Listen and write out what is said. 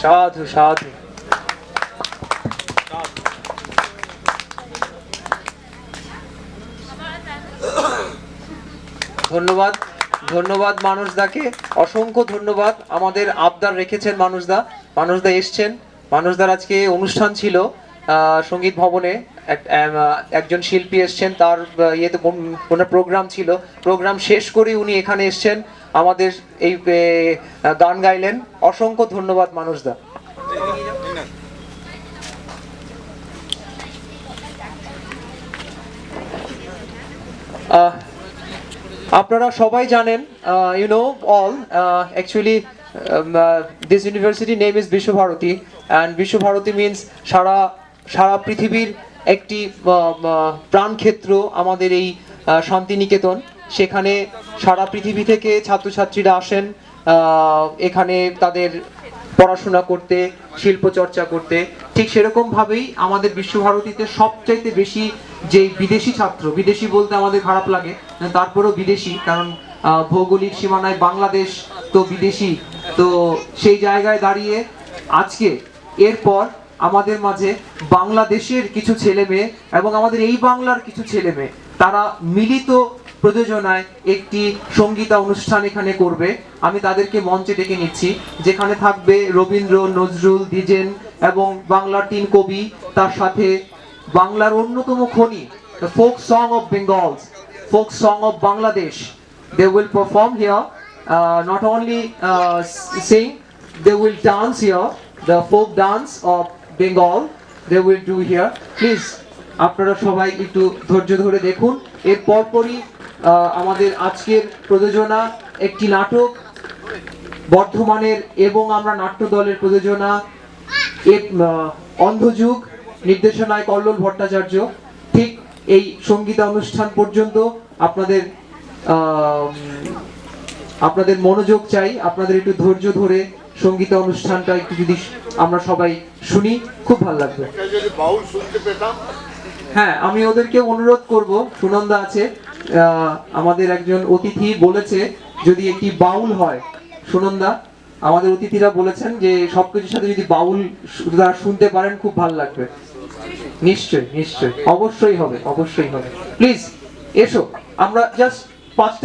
সাধু সাধু। ধন্যবাদ, ধন্যবাদ মানুষদাকে, অসংখ্য ধন্যবাদ। আমাদের আবদার রেখেছেন মানুষদা, মানুষদা এসছেন। মানুষদার আজকে অনুষ্ঠান ছিল সঙ্গীত ভবনে, একজন শিল্পী এসছেন, তার ইয়েতে কোনো প্রোগ্রাম ছিল, প্রোগ্রাম শেষ করে উনি এখানে এসছেন, আমাদের এই গান গাইলেন। অসংখ্য ধন্যবাদ মানুষদা। আপনারা সবাই জানেন, you know all, actually this university name is Bishwabharati, and Bishwabharati means সারা পৃথিবীর একটি প্রাণক্ষেত্র আমাদের এই শান্তিনিকেতন। সেখানে সারা পৃথিবী থেকে ছাত্রছাত্রীরা আসেন এখানে তাদের পড়াশোনা করতে, শিল্প চর্চা করতে। ঠিক সেরকম ভাবেই আমাদের বিশ্বভারতীতে সবচাইতে বেশি যে বিদেশি ছাত্র, বিদেশি বলতে আমাদের খারাপ লাগে, তারপরেও বিদেশি, কারণ ভৌগোলিক সীমানায় বাংলাদেশ তো বিদেশি। তো সেই জায়গায় দাঁড়িয়ে আজকে এরপর আমাদের মাঝে বাংলাদেশের কিছু ছেলে মেয়ে এবং আমাদের এই বাংলার কিছু ছেলে মেয়ে, তারা মিলিত প্রযোজনায় একটি সঙ্গীতা অনুষ্ঠান এখানে করবে। আমি তাদেরকে মঞ্চে ডেকে নিচ্ছি, যেখানে থাকবে রবীন্দ্র, নজরুল, দ্বিজেন এবং বাংলার 3 কবি, তার সাথে বাংলার অন্যতম খনি, the folk song of Bengal, folk song of Bangladesh. They will perform here, not only sing, they will dance here, the folk dance of Bengal they will do here. Please আপনারা সবাই একটু ধৈর্য ধরে দেখুন। এর পরপরই আমাদের আজকের প্রযোজনা একটি নাটক বর্ধমানের এবং আমরা নাট্য দলের প্রযোজনা অন্ধযুগ, নির্দেশনায় কল্লোল ভট্টাচার্য। ঠিক এই সঙ্গীতা অনুষ্ঠান পর্যন্ত আপনাদের মনোযোগ চাই, আপনাদের একটু ধৈর্য ধরে সঙ্গীতা অনুষ্ঠানটা একটু যদি আমরা সবাই শুনি, খুব ভালো লাগবে। হ্যাঁ, আমি ওদেরকে অনুরোধ করব, সুনন্দা আছে আমাদের একজন অতিথি, বলেছে যদি একটি বাউল হয়। সুনন্দা, আমাদের অতিথিরা বলেছেন যে সবকিছুর সাথে যদি বাউল শুনতে পারেন খুব ভালো লাগবে। নিশ্চয়ই নিশ্চয়ই, অবশ্যই হবে, অবশ্যই হবে। প্লিজ এসো, আমরা জাস্ট 5টা